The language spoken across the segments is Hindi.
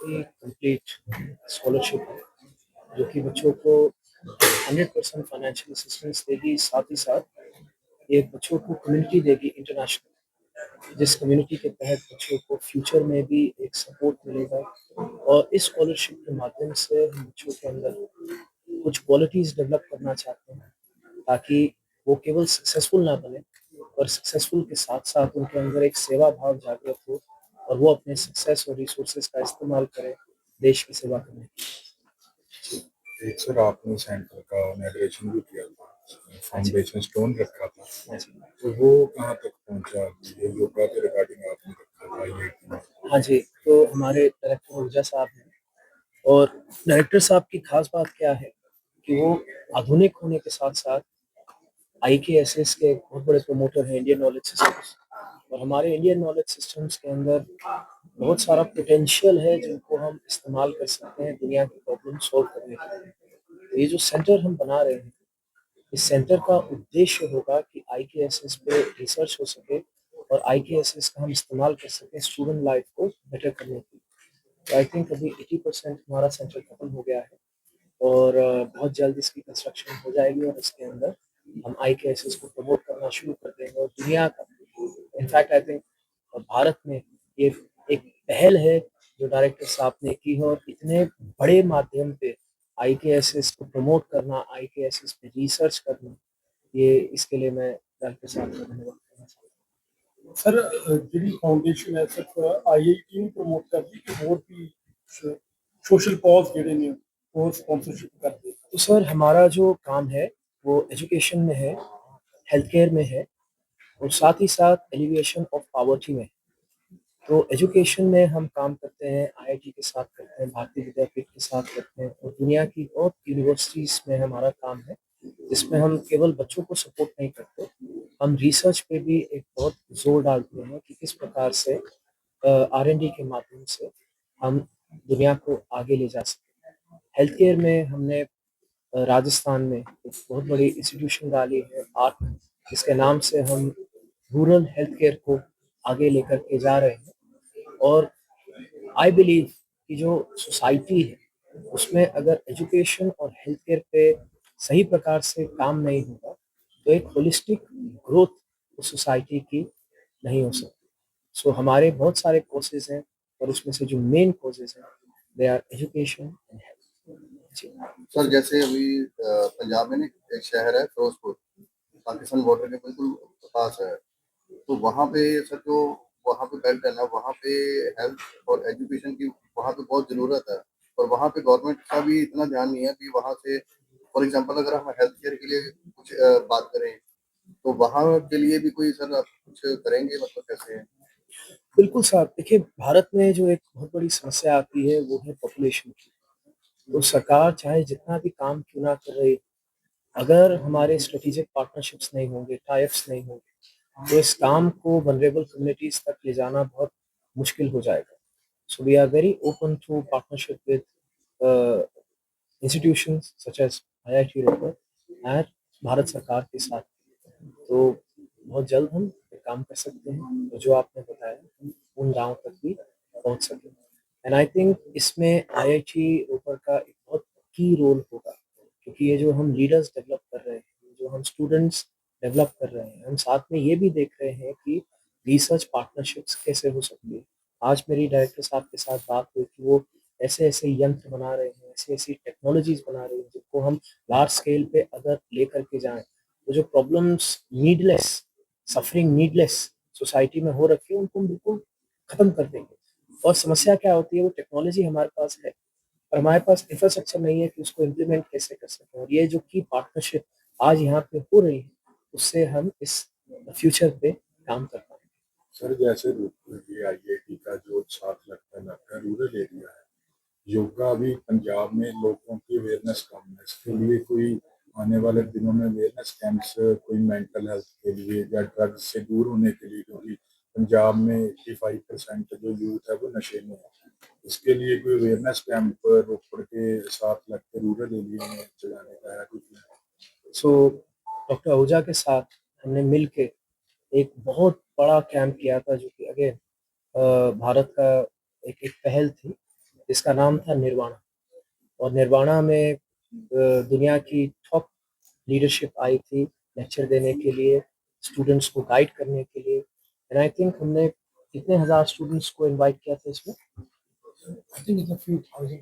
ही कंप्लीट स्कॉलरशिप है, जो कि बच्चों को 100% फाइनेंशियल असिस्टेंस देगी, साथ ही साथ ये बच्चों को कम्युनिटी देगी इंटरनेशनल, जिस कम्युनिटी के तहत बच्चों को फ्यूचर में भी एक सपोर्ट मिलेगा। और इस स्कॉलरशिप के माध्यम से हम बच्चों के अंदर कुछ क्वालिटीज़ डेवलप करना चाहते हैं, ताकि वो केवल सक्सेसफुल ना बने, और सक्सेसफुल के साथ-साथ उनके अंदर एक सेवा भाव जागृत हो और वो अपने सक्सेस और रिसोर्सेज़ का इस्तेमाल करें देश की सेवा करने के लिए। एक सर आपने सेंटर का इनॉग्रेशन भी किया था, हाँ जी। फाउंडेशन स्टोन रखा था, हाँ जी। तो वो कहाँ तक पहुँचा? ये योगा के रिगार्डिंग आपने रखा था आईआईटी में। हाँ जी, तो हमारे डायरेक्टर ऊर्जा साहब हैं, और डायरेक्टर साहब की खास बात क्या है कि वो आधुनिक होने के साथ-साथ आईकेएसएस के एक बहुत बड़े प्रमोटर हैं, इंडियन नॉलेज सिस्टम्स। और हमारे इंडियन नॉलेज सिस्टम्स के अंदर बहुत सारा पोटेंशियल है जिनको हम इस्तेमाल कर सकते हैं दुनिया की प्रॉब्लम सॉल्व करने के लिए। तो ये जो सेंटर हम बना रहे हैं, इस सेंटर का उद्देश्य होगा कि आईकेएसएस पे रिसर्च हो सके और आईकेएसएस का हम इस्तेमाल कर सकें स्टूडेंट लाइफ को बेटर करने के लिए। तो आई थिंक अभी 80% हमारा सेंटर खत्म हो गया है, और बहुत जल्द इसकी कंस्ट्रक्शन हो जाएगी, और इसके अंदर हम आईकेएसएस को प्रमोट करना शुरू कर देंगे। और दुनिया का, इनफैक्ट आई थिंक भारत में ये एक पहल है जो डायरेक्टर साहब ने की है, और इतने बड़े माध्यम पे आईकेएसएस को प्रमोट करना, आईकेएसएस पे रिसर्च करना, ये इसके लिए मैं डायरेक्टर साहब का धन्यवाद करना चाहता हूँ। सर ਜਿਹੜੀ ਫਾਊਂਡੇਸ਼ਨ ਹੈ ਸਿਰਫ ਆਈਆਈਟੀ ਨੂੰ ਪ੍ਰਮੋਟ ਕਰਦੀ ਕਿ ਹੋਰ ਵੀ ਸੋਸ਼ਲ ਕਾਜ਼ ਜਿਹੜੇ ਨੇ ਉਹ ਸਪਾਂਸਰਸ਼ਿਪ ਕਰਦੇ? तो सर हमारा जो काम है वो एजुकेशन में है, हेल्थ केयर में है, और साथ ही साथ एलिवेशन ऑफ पॉवर्टी में। तो एजुकेशन में हम काम करते हैं, आईआईटी के साथ करते हैं, भारतीय विद्यापीठ के साथ करते हैं, और दुनिया की बहुत यूनिवर्सिटीज़ में हमारा काम है, जिसमें हम केवल बच्चों को सपोर्ट नहीं करते, हम रिसर्च पे भी एक बहुत ज़ोर डालते हैं कि किस प्रकार से आर-एन-डी के माध्यम से हम दुनिया को आगे ले जा सकें। हेल्थ केयर में हमने राजस्थान में एक बहुत बड़ी इंस्टीट्यूशन डाली है, आर्क, जिसके नाम से हम रूरल हेल्थ केयर को आगे लेकर के जा रहे हैं। और आई बिलीव कि जो सोसाइटी है उसमें अगर एजुकेशन और हेल्थ केयर पे सही प्रकार से काम नहीं होगा, तो एक होलिस्टिक ग्रोथ उस सोसाइटी की नहीं हो सकती। सो हमारे बहुत सारे कोर्सेज हैं, और उसमें से जो मेन कोर्सेज हैं they are education and health. जी। सर जैसे अभी पंजाब में ना एक शहर है फिरोजपुर, पाकिस्तान बॉर्डर के बिल्कुल पास है, तो वहाँ पे सर जो वहाँ पे बेल्ट है ना, वहाँ पे हेल्थ और एजुकेशन की वहाँ पे बहुत ज़रूरत है, और वहाँ पे गवर्नमेंट का भी इतना ध्यान नहीं है कि वहाँ से फॉर एग्जांपल अगर हम हेल्थ केयर के लिए कुछ बात करें, तो वहाँ के लिए भी कोई सर आप कुछ करेंगे, मतलब कैसे? बिल्कुल साहब, देखिए भारत में जो एक बहुत बड़ी समस्या आती है वो है पॉपुलेशन की। तो सरकार चाहे जितना भी काम क्यों ना कर रही, अगर हमारे स्ट्रेटेजिक पार्टनरशिप्स नहीं होंगे, टाई-अप्स नहीं होंगे, तो इस काम को वल्नरेबल कम्युनिटीज़ तक ले जाना बहुत मुश्किल हो जाएगा। So we are very open to partnership with a, institutions such as IIT Ropar and Bharat Sarkar के साथ। तो बहुत जल्द हम ये काम कर सकते हैं, और जो आपने बताया उन गाँव तक भी पहुँच सके। एंड आई थिंक इसमें आईआईटी रोपड़ का एक बहुत की रोल होगा, क्योंकि ये जो हम लीडर्स डेवलप कर रहे हैं, जो हम स्टूडेंट्स डेवलप कर रहे हैं, हम साथ में ये भी देख रहे हैं कि रिसर्च पार्टनरशिप्स कैसे हो सकती है। आज मेरी डायरेक्टर साहब के साथ बात हुई कि वो ऐसे-ऐसे यंत्र बना रहे हैं, ऐसी-ऐसी टेक्नोलॉजीज़ बना रहे हैं, जिनको हम लार्ज स्केल पे अगर लेकर के जाएँ, तो जो problems needless, suffering needless society में हो रखी है, उनको हम बिल्कुल खत्म कर देंगे। और समस्या क्या होती है, वो टेक्नोलॉजी हमारे पास है, पर हमारे पास इंफ्रास्ट्रक्चर नहीं है कि उसको इम्प्लीमेंट कैसे कर सकें। और ये जो की पार्टनरशिप आज यहाँ पे हो रही है, उससे हम इस फ्यूचर पे काम कर पाएँगे। सर जैसे ये आईआईटी का जो 7 लाख का इलाका रूरल एरिया है, योगा अभी पंजाब में लोगों की अवेयरनेस कम है, इसके लिए कोई आने वाले दिनों में अवेयरनेस कैंप्स, कोई मेंटल हेल्थ के लिए या ड्रग्स से दूर होने के लिए, क्योंकि पंजाब में 85% जो यूथ है वो नशे में है, इसके लिए कोई अवेयरनेस कैंप रोपड़ के 7 लाख के रूरल एरिया में चलाने का है कुछ? सो डॉक्टर आहूजा के साथ हमने मिल के एक बहुत बड़ा कैंप किया था, जो कि अगेन भारत का एक एक पहल थी, जिसका नाम था निर्वाणा। और निर्वाणा में दुनिया की टॉप लीडरशिप आई थी लेक्चर देने के लिए, स्टूडेंट्स को गाइड करने के लिए। एंड आई थिंक हमने कितने हज़ार स्टूडेंट्स को इनवाइट किया था इसमें? I think it's a few thousand,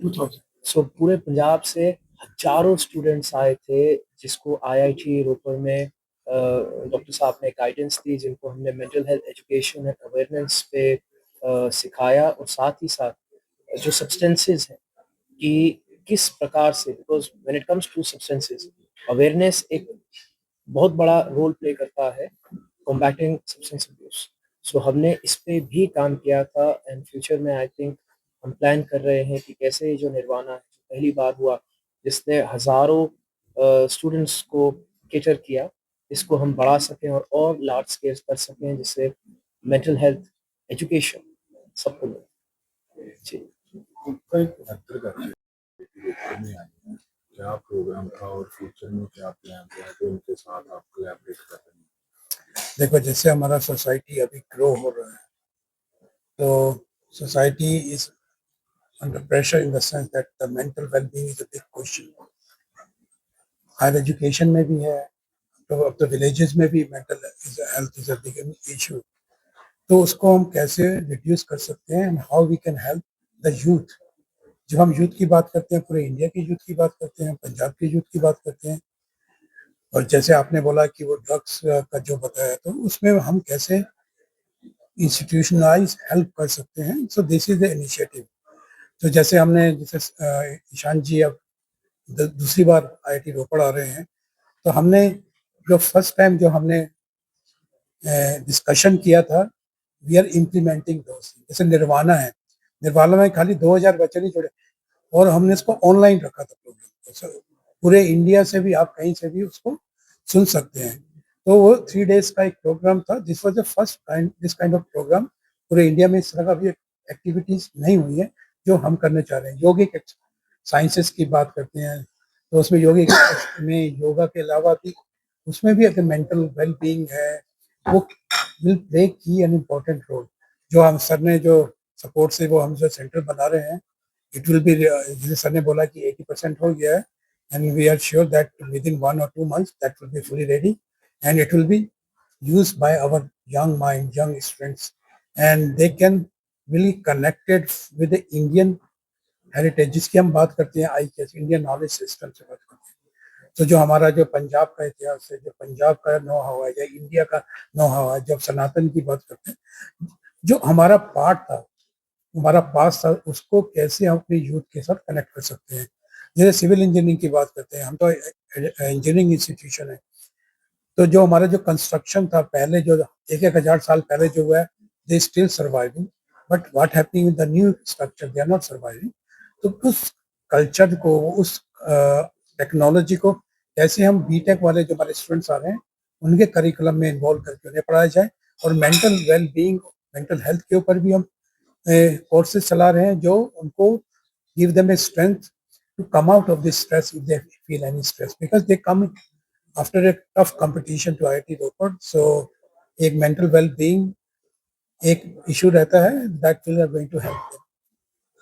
2,000. सो पूरे पंजाब से हजारों स्टूडेंट्स आए थे, जिसको आईआईटी रोपड़ में डॉक्टर साहब ने गाइडेंस दी, जिनको हमने mental health education and awareness पे सिखाया। और साथ ही साथ जो सब्सटेंसेस हैं कि किस प्रकार से, because when it comes to substances, awareness एक बहुत बड़ा रोल प्ले करता है कॉम्बैटिंग सब्सटेंस अब्यूज। सो हमने इस पे भी काम किया था। एंड फ्यूचर में आई थिंक हम प्लान कर रहे हैं कि कैसे ये जो निर्वाणा है, जो पहली बार हुआ जिसने हजारों स्टूडेंट्स को केटर किया, इसको हम बढ़ा सकें और लार्ज स्केल कर सकें, जिससे मेंटल हेल्थ एजुकेशन सबको मिले। जी। बेहतर करके रोपड़ में आई हैं, क्या प्रोग्राम था और फ्यूचर में क्या प्लान है जो उनके साथ आप कोलैबोरेट कर रहे हैं? देखो, जैसे हमारा सोसाइटी अभी ग्रो हो रहा है, तो society is under pressure in the sense that the mental wellbeing is a big question. Higher education में भी है, तो अब तो विलेजेस में भी mental health is a big issue. तो उसको हम कैसे रिड्यूस कर सकते हैं and how we can help the youth. जब हम यूथ की बात करते हैं, पूरे इंडिया की यूथ की बात करते हैं, पंजाब की यूथ की बात करते हैं, और जैसे आपने बोला कि वो ड्रग्स का जो बताया, तो उसमें हम कैसे इंस्टीट्यूशनलाइज हेल्प कर सकते हैं। So this is the initiative. तो जैसे हमने, जैसे ईशान जी अब दूसरी बार आईआईटी रोपड़ आ रहे हैं, तो हमने जो फर्स्ट टाइम जो हमने डिस्कशन किया था, वी आर इम्प्लीमेंटिंग दोस। जैसे निर्वाणा है, निर्वाणा में खाली 2000 बच्चे नहीं छोड़े, और हमने इसको ऑनलाइन रखा था प्रोग्राम। पूरे इंडिया से भी आप कहीं से भी उसको सुन सकते हैं। तो वो 3 डेज का एक प्रोग्राम था। This was the first kind, this kind of programme. पूरे इंडिया में इस तरह का भी एक्टिविटीज नहीं हुई है जो हम करने चाह रहे हैं। योगिक साइंसेस की बात करते हैं, तो उसमें योगिक में योगा के अलावा भी उसमें भी अगर मेंटल वेल बीइंग है, वो विल प्ले की एन इम्पोर्टेंट रोल। जो हम सर ने जो सपोर्ट से वो हम जो सेंटर बना रहे हैं, इट विल बी, जैसे सर ने बोला कि 80% हो गया है, and we are sure that within 1 or 2 months that will be fully ready, and it will be used by our young mind, young students, and they can really connected with the Indian heritage, जिसकी हम बात करते हैं IKS, इंडियन नॉलेज सिस्टम से बात करते हैं। तो जो हमारा जो पंजाब का इतिहास है, जो पंजाब का नो हाउ है, या इंडिया का नो हाउ है, जब सनातन की बात करते हैं, जो हमारा पार्ट था, हमारा पास था, उसको कैसे हम अपने यूथ के साथ कनेक्ट कर सकते हैं। जैसे सिविल इंजीनियरिंग की बात करते हैं, हम तो इंजीनियरिंग इंस्टीट्यूशन है, तो जो हमारा जो कंस्ट्रक्शन था पहले, जो 1,000 साल पहले जो हुआ है, they still surviving, but what happening with the new structure, they are not surviving. तो उस कल्चर को, उस टेक्नोलॉजी को कैसे हम बीटेक वाले जो हमारे स्टूडेंट्स आ रहे हैं, उनके करिकुलम में इन्वॉल्व करके उन्हें पढ़ाया जाए। और mental well being, mental health के ऊपर भी हम कोर्सेज चला रहे हैं, जो उनको give them a strength to come out of this stress if they feel any stress, because they come after a tough competition to IIT Ropar. So एक mental well-being एक issue रहता है, that will are going to help them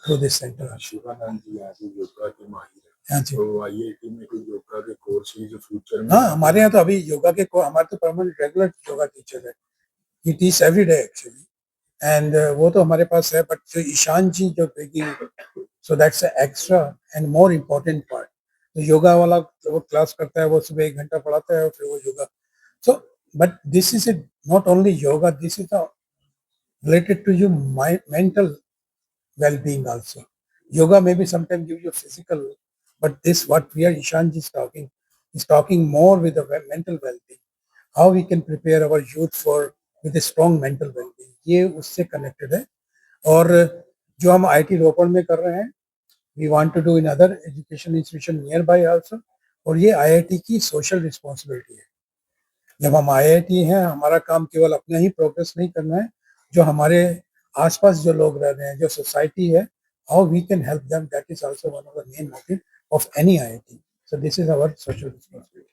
through this center. Shivanand जी आज योगा के माहिर हैं, हाँ जी, तो आईआईटी में कोई योगा के कोर्स जो फ्यूचर में? हाँ, हमारे यहाँ तो अभी योगा के हमारे तो परमानेंट रेगुलर योगा टीचर है, he teach every day actually, and वो तो हमारे पास है। बट जो ईशान जी जो so that's extra and more important part. तो योगा वाला वो क्लास करता है, वो सुबह 1 घंटा पढ़ाता है और फिर वो yoga. So but this is not only yoga, this is related to your mental well-being also. Yoga maybe sometimes give you physical, but this what we are Ishan ji is talking more with the mental well-being. How we can prepare our youth for with a strong mental well-being, ये उससे connected है। और जो हम IIT रोपड़ में कर रहे हैं, we want to do in other education institution nearby also, और ये IIT की social responsibility है। जब हम IIT हैं, हमारा काम केवल अपना ही प्रोग्रेस नहीं करना है, जो हमारे आसपास जो लोग रह रहे हैं, जो सोसाइटी है, how we can help them, that is also one of the main motive of any IIT. So this is our social responsibility.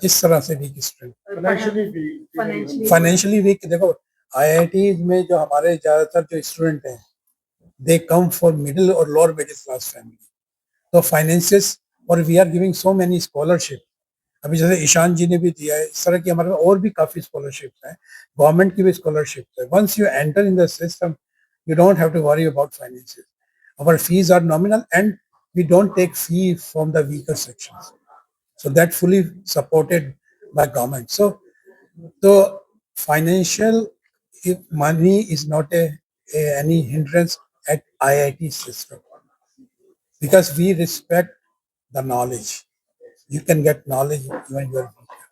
किस तरह से weak student? financially weak financially weak, देखो आईआईटी में जो हमारे ज्यादातर जो स्टूडेंट हैं दे कम फॉर मिडिल और लोअर मिडिल क्लास फैमिली, तो फाइनेंसिस, और we are giving so many scholarship. अभी जैसे ईशान जी ने भी दिया है, इस तरह की हमारे पास और भी काफी स्कॉलरशिप्स हैं, गवर्नमेंट की भी स्कॉलरशिप्स है। Once you enter in the system you don't have to worry about finances. Our fees are nominal and we don't take fee from the weaker sections. So that fully supported by government. So the financial money is not any hindrance at IIT system because we respect the knowledge. You can get knowledge when you are weaker.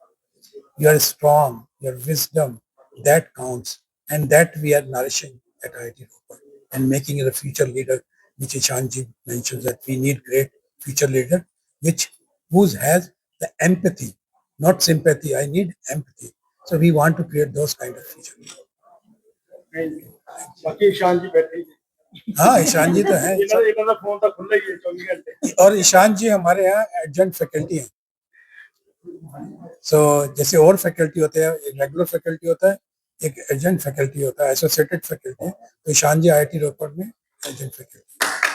You are strong, your wisdom, that counts. And that we are nourishing at IIT Ropar and making it a future leader, which Ishanji mentions that we need great future leader, who has the empathy, not sympathy. I need empathy. So we want to create those kind of future leaders. बाकी ईशान जी बैठे ही हाँ, ईशान जी तो हैं इन्होंने इन्होंने फोन तो खुला ही है 24 घंटे। और ईशान जी हमारे यहाँ एडजंक्ट फैकल्टी हैं। सो जैसे और फैकल्टी होते हैं, एक रेगुलर फैकल्टी होता है, एक एडजंक्ट फैकल्टी होता है, एसोसिएटेड फैकल्टी है, तो ईशान जी आईआईटी रोपड़ में एडजंक्ट फैकल्टी।